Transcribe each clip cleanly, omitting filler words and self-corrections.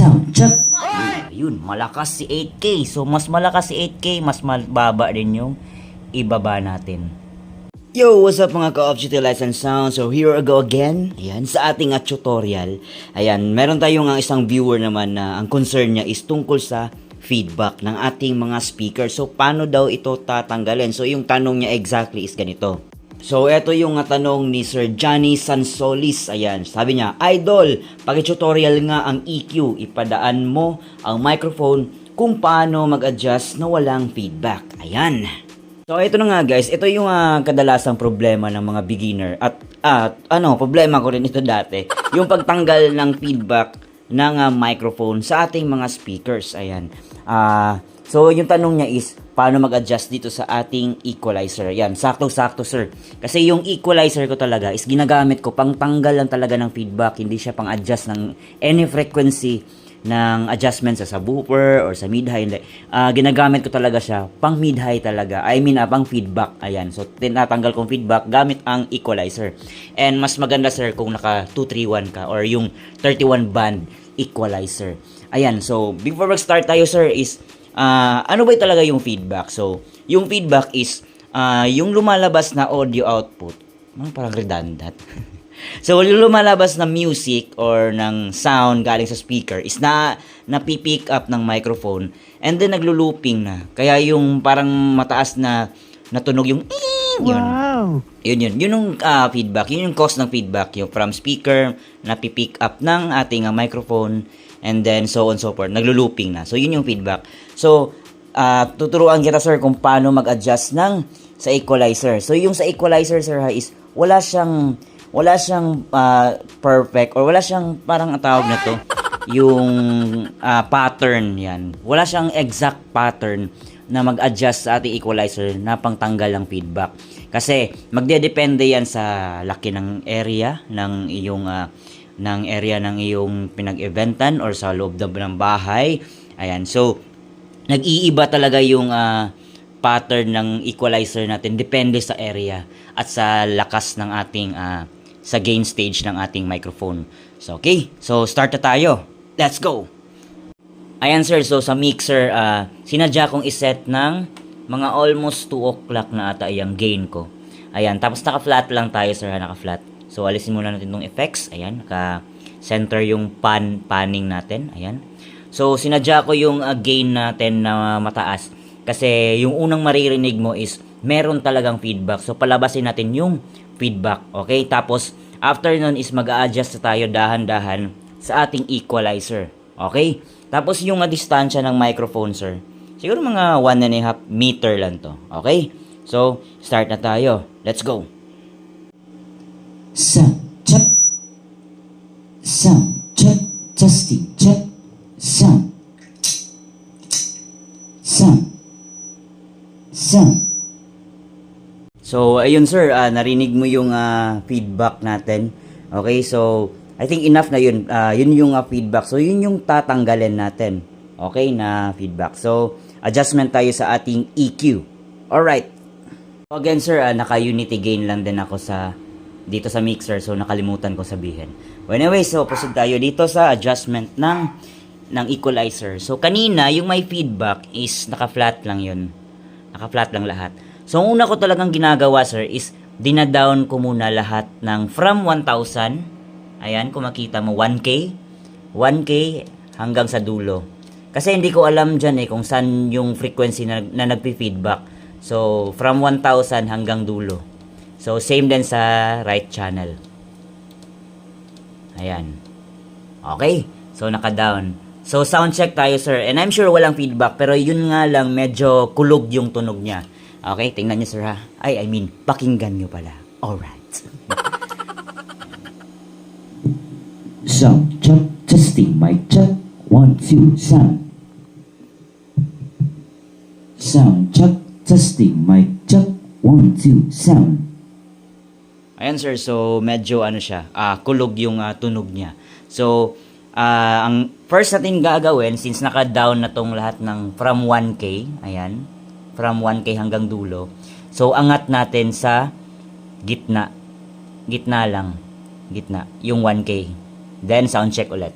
Sound check. Ayun, malakas si 8K. So, mas malakas si 8K, mas mababa din yung ibaba natin. Yo, what's up mga ka-Objective Lights and Sound? So, here I go again. Ayan, sa ating tutorial. Ayan, meron tayong isang viewer naman na ang concern niya is tungkol sa feedback ng ating mga speaker. So, paano daw ito tatanggalin? So, yung tanong niya exactly is ganito. So, eto yung tanong ni Sir Johnny Sansolis. Ayan, sabi niya, Idol, paki-tutorial nga ang EQ. Ipadaan mo ang microphone kung paano mag-adjust na walang feedback. Ayan. So, ito na nga guys. Ito yung kadalasang problema ng mga beginner. At problema ko rin ito dati. Yung pagtanggal ng feedback ng microphone sa ating mga speakers. Ayan. So, yung tanong niya is, paano mag-adjust dito sa ating equalizer? Yan, sakto-sakto sir. Kasi yung equalizer ko talaga is ginagamit ko pang tanggal lang talaga ng feedback. Hindi siya pang adjust ng any frequency ng adjustment sa subwoofer or sa mid-high. Hindi. Ginagamit ko talaga siya pang mid-high talaga. I mean, pang feedback. Ayan. So, tinatanggal kong feedback gamit ang equalizer. And mas maganda sir kung naka 231 ka or yung 31 band equalizer. Ayan. So, before mag-start tayo sir is ano ba talaga yung feedback? So, yung feedback is yung lumalabas na audio output. Parang redundant. So, yung lumalabas na music or ng sound galing sa speaker is napipick up ng microphone and then naglo-looping na. Kaya yung parang mataas na natunog yung Wow! Yun yung feedback. Yun yung cause ng feedback. Yung from speaker, napipick up ng ating microphone and then so on so forth. Naglo-looping na. So, yun yung feedback. So, tuturuan kita sir kung paano mag-adjust sa equalizer. So, yung sa equalizer sir is wala siyang perfect or wala siyang parang tawag na to yung pattern yan. Wala siyang exact pattern na mag-adjust sa ating equalizer na pangtanggal ng feedback. Kasi magdedepende yan sa laki ng area ng iyong pinag-eventan or sa loob ng bahay. Ayan. So, nag-iiba talaga yung pattern ng equalizer natin depende sa area at sa lakas ng ating sa gain stage ng ating microphone. So, okay. So, start na tayo. Let's go! Ayan sir, so sa mixer, sinadya kong iset ng mga almost 2 o'clock na ata yung gain ko. Ayan, tapos naka-flat lang tayo sir, naka-flat. So, alisin muna natin itong effects. Ayan, naka-center yung panning natin. Ayan. So, sinadya ko yung gain natin na mataas. Kasi yung unang maririnig mo is meron talagang feedback. So, palabasin natin yung feedback. Okay? Tapos, after nun is mag-a-adjust tayo dahan-dahan sa ating equalizer. Okay? Tapos, yung distansya ng microphone, sir. Siguro mga 1.5 meter lang to. Okay? So, start na tayo. Let's go. Sound check. Sound check. Testing check. Sound. Sound. Sound. So, ayun sir, narinig mo yung feedback natin. Okay, so, I think enough na yun. Yun yung feedback. So, yun yung tatanggalin natin. Okay, na feedback. So, adjustment tayo sa ating EQ. Alright. So, again sir, naka-unity gain lang din ako dito sa mixer. So, nakalimutan ko sabihin. Well, anyway, so, proceed tayo dito sa adjustment ng equalizer. So, kanina, yung may feedback is naka-flat lang yun. Naka-flat lang lahat. So, ang una ko talagang ginagawa, sir, is dinadown ko muna lahat ng from 1,000. Ayan, kung makita mo, 1K. 1K hanggang sa dulo. Kasi hindi ko alam dyan kung saan yung frequency na nagpi-feedback. So, from 1,000 hanggang dulo. So, same din sa right channel. Ayan. Okay. So, naka-down. So, sound check tayo, sir. And I'm sure walang feedback. Pero yun nga lang, medyo kulog yung tunog niya. Okay, tingnan nyo sir ha. I mean, pakinggan nyo pala. Alright. Sound check. Testing mic check. 1, 2, sound. Sound check. Testing mic check. 1, 2, sound. Ayan sir, so medyo siya, kulog yung tunog niya. So, ang first natin gagawin, since naka-down na tong lahat ng from 1K, ayan, from 1K hanggang dulo. So, angat natin sa gitna. Gitna lang. Gitna. Yung 1K. Then, sound check ulit.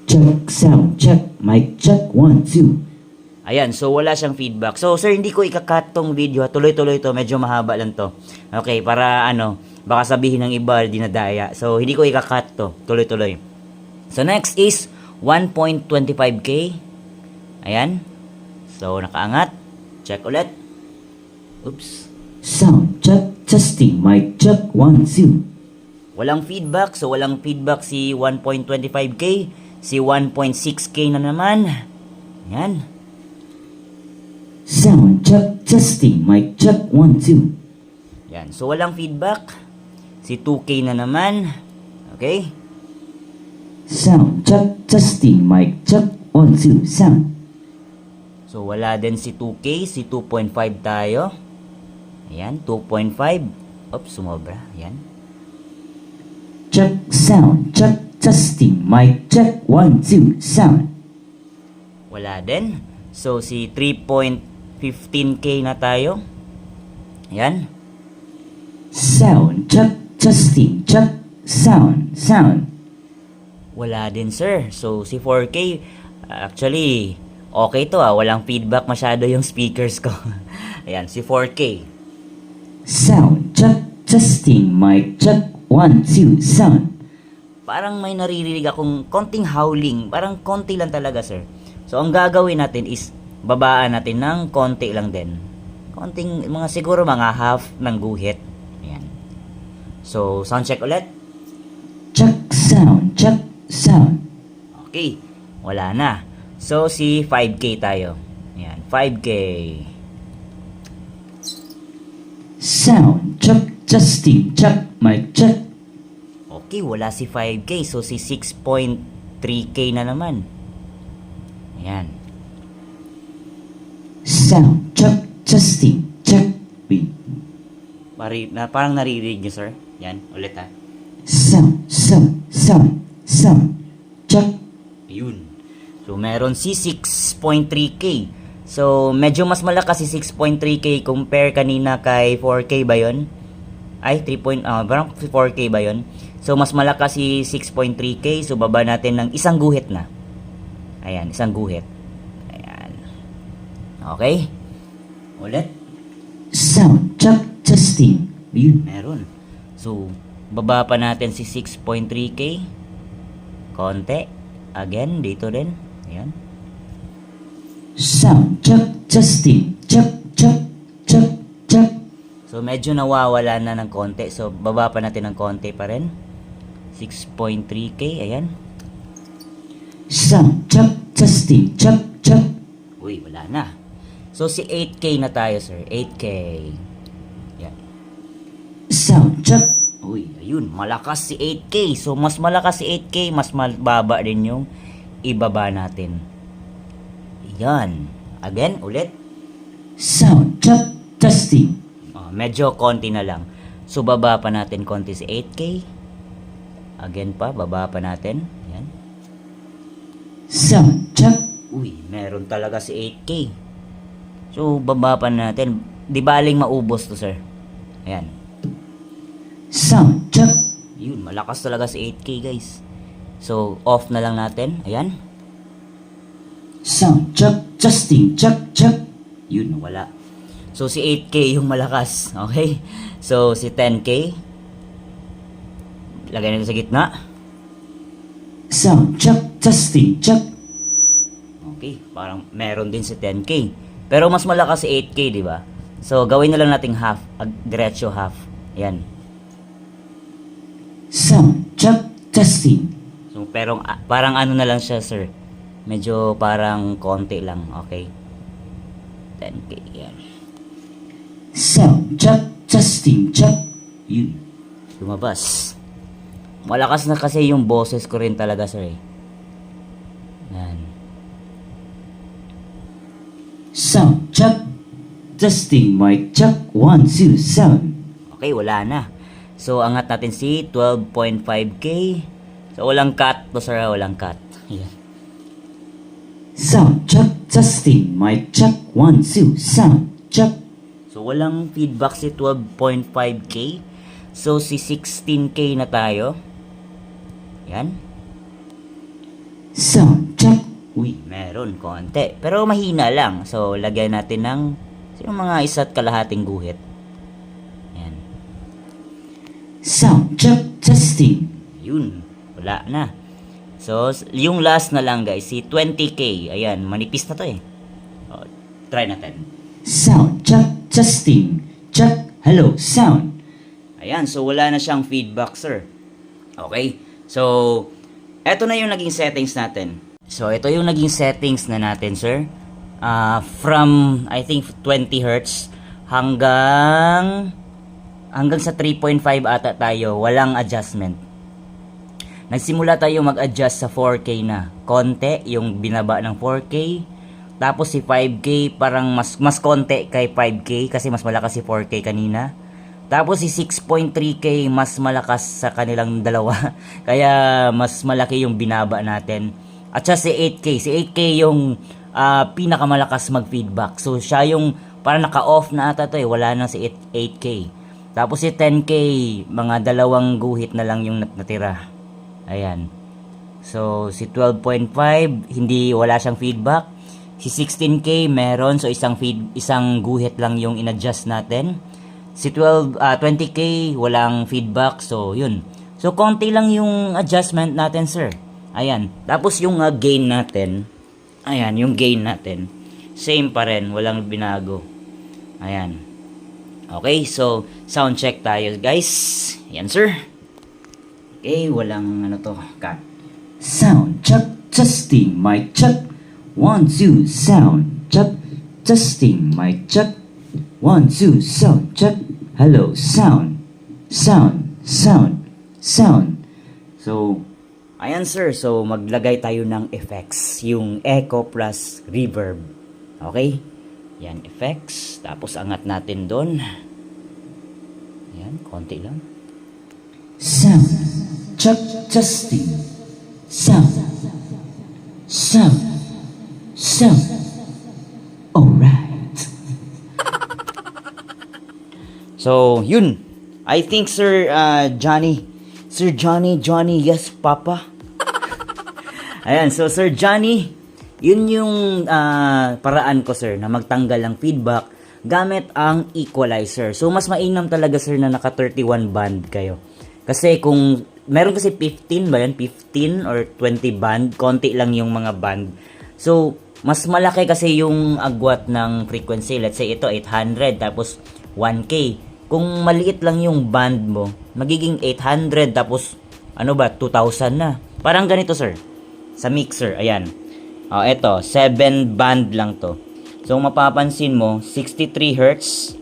check, sound check, mic check, 1, 2. Ayan, so wala siyang feedback. So, sir, hindi ko ikakat tong video. Tuloy-tuloy to. Medyo mahaba lang to. Okay, para baka sabihin ng iba, dinadaya. So, hindi ko ikakat to. Tuloy-tuloy. So, next is 1.25K. Ayan. So, nakaangat. Check ulit. Oops. Sound check, testing, mic check, 1, 2. Walang feedback. So, walang feedback si 1.25K. Si 1.6K na naman. Ayan. Sound check, testing, mic check, 1, 2. Yan. So, walang feedback. Si 2K na naman. Okay? Sound check, testing, mic check, 1, 2, sound. So, wala din si 2K. Si 2.5 tayo. Ayan, 2.5. Oops, sumobra. Ayan. Check, sound check, testing, mic check, 1, 2, sound. Wala din. So, si 3.15K na tayo. Ayan. Sound check, testing, check, sound, sound. Wala din, sir. So, si 4K, actually, okay to walang feedback masyado yung speakers ko. Ayan, si 4K. Sound check, testing, mic check, 1, 2, sound. Parang may naririnig akong konting howling. Parang konti lang talaga, sir. So, ang gagawin natin is, babaan natin ng konti lang din. Konting, siguro mga half ng guhit. Ayan. So, sound check ulit. Check, sound check, sound. Okay. Wala na. So, si 5K tayo. Ayan. 5K. Sound check, testing, check, mic check. Okay, wala si 5K. So, si 6.3K na naman. Ayan. Sound check, testing, check, beat. Parang naririnig nyo, sir. Yan, ulit ha. Sound, sound, sound, sound. Check. Ayun. So, meron si 6.3K. So, medyo mas malakas si 6.3K compare kanina kay 4K ba yun? Ay, parang 4K ba yun? So, mas malakas si 6.3K. So, baba natin ng isang guhit na. Ayan, isang guhit. Ayan. Okay. Ulit. Sound check, testing. Yun. Meron. So, baba pa natin si 6.3K. Konti. Again, dito din. Ayan. Sound check, testing, check, check, check, check. So, medyo nawawala na ng konti. So, baba pa natin ng konti pa rin. 6.3K. Ayan. Sound check, testing, check, check. Uy, wala na. So, si 8K na tayo, sir. 8K. Yan. Sound check. Uy, ayun. Malakas si 8K. So, mas malakas si 8K, mas mababa din yung ibaba natin. Yan. Again, ulit. Sound check, testing. Medyo konti na lang. So, baba pa natin konti si 8K. Again pa, baba pa natin. Yan. Sound check. Uy, meron talaga si 8K. So, baba pa natin. Di baling maubos to, sir. Ayan. Sound check. Yun, malakas talaga si 8K, guys. So, off na lang natin. Ayan. Sound check, testing, check, check. Yun, wala. So, si 8K yung malakas. Okay? So, si 10K. Lagay natin sa gitna. Sound check, testing, check. Okay, parang meron din si 10K. Pero mas malakas si 8K, di ba? So, gawin na lang nating half. Diretso half. Ayan. Sound check, testing. So, pero parang ano na lang siya, sir. Medyo parang konti lang. Okay? 10K. Yan. Sound check, testing, check. Yun. Lumabas. Malakas na kasi yung boses ko rin talaga, sir. Yan. Sound check, testing, mic check, 1, 2, sound. Okay, wala na. So, angat natin si 12.5K. So, walang cut to, sir. Walang cut. Yan. Sound check, testing, mic check, 1, 2, sound check. So, walang feedback si 12.5K. So, si 16K na tayo. Yan. Sound check. Uy, meron konti. Pero mahina lang. So, lagyan natin ng yung mga 1.5 guhit. Ayan. Sound check. Testing. Yun. Wala na. So, yung last na lang guys, si 20K. Ayan, manipis na to eh. O, try natin. Sound check. Testing. Check. Hello, sound. Ayan, so wala na siyang feedback, sir. Okay? So, eto na yung naging settings natin. So, ito yung naging settings na natin, sir. From, I think, 20 Hz hanggang sa 3.5 ata tayo. Walang adjustment. Nagsimula tayo mag-adjust sa 4K na. Konti, yung binaba ng 4K. Tapos si 5K, parang mas konti kay 5K kasi mas malakas si 4K kanina. Tapos si 6.3K, mas malakas sa kanilang dalawa. Kaya mas malaki yung binaba natin. At siya si 8K. Si 8K yung pinakamalakas mag-feedback. So siya yung parang naka-off na ata to eh. Wala na si 8K. Tapos si 10K, mga 2 guhit na lang yung natira. Ayan. So si 12.5, wala siyang feedback. Si 16K meron, so isang guhit lang yung in-adjust natin. Si 20K walang feedback, so yun. So konti lang yung adjustment natin, sir. Ayan. Tapos yung gain natin, ayan, yung gain natin, same pa rin, walang binago. Ayan. Okay, so sound check tayo, guys. Ayan, sir. Okay, walang cut. Sound check. Testing. Mic check. 1, 2, sound check. Testing. Mic check. 1, 2, sound check. Hello, sound. Sound. Sound. Sound. So, ayan sir. So, maglagay tayo ng effects. Yung echo plus reverb. Okay? Yan, effects. Tapos, angat natin doon. Ayan, konti lang. Sound. Check. Testing. Sound. Sound. Sound. Alright. So, yun. I think, Sir Johnny, yes, Papa. Ayan, so Sir Johnny, yun yung paraan ko, sir, na magtanggal ng feedback gamit ang equalizer. So, mas mainam talaga, sir, na naka 31 band kayo. Kasi kung, meron kasi 15 ba yan? 15 or 20 band, konti lang yung mga band. So, mas malaki kasi yung agwat ng frequency. Let's say ito, 800, tapos 1K. Kung maliit lang yung band mo, magiging 800 tapos 2,000 na. Parang ganito, sir. Sa mixer, ayan. Eto, 7 band lang to. So mapapansin mo, 63 Hz.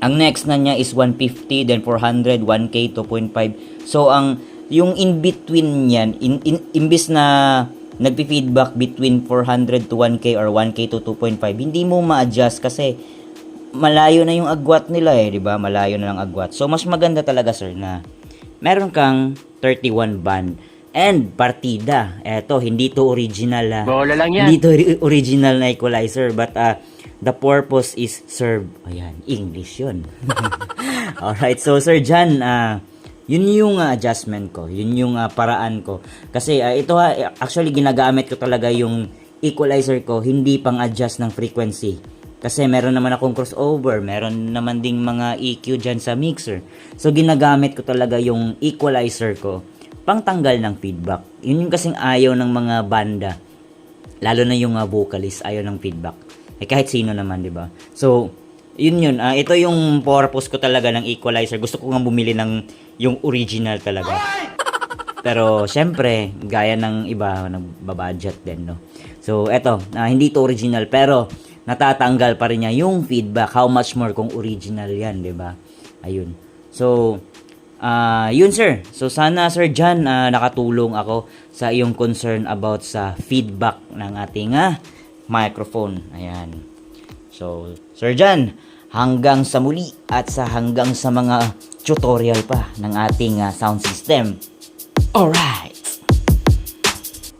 Ang next na niya is 150, then 400, 1K, 2.5. So yung in between niyan, imbis na nagpi-feedback between 400 to 1K or 1K to 2.5, hindi mo ma-adjust kasi malayo na yung agwat nila eh, di ba? Malayo na lang agwat. So, mas maganda talaga, sir, na meron kang 31 band and partida. Eto, hindi to original. Bola lang yan. Hindi to original na equalizer, but the purpose is serve. Ayan, English yun. Alright, so, Sir John, yun yung adjustment ko. Yun yung paraan ko. Kasi, ito actually, ginagamit ko talaga yung equalizer ko, hindi pang adjust ng frequency. Kasi meron naman akong crossover, meron naman ding mga EQ dyan sa mixer. So, ginagamit ko talaga yung equalizer ko pang tanggal ng feedback. Yun yung kasing ayaw ng mga banda. Lalo na yung vocalist, ayaw ng feedback. Eh, kahit sino naman, di ba? So, yun. Ito yung purpose ko talaga ng equalizer. Gusto ko nga bumili ng yung original talaga. Pero, syempre, gaya ng iba, nagbabudget din, no? So, eto, hindi to original, pero natatanggal pa rin niya yung feedback. How much more kung original yan, di ba? Ayun. So, yun sir. So, sana Sir John, nakatulong ako sa iyong concern about sa feedback ng ating microphone. Ayan. So, Sir John, hanggang sa muli at hanggang sa mga tutorial pa ng ating sound system. Alright!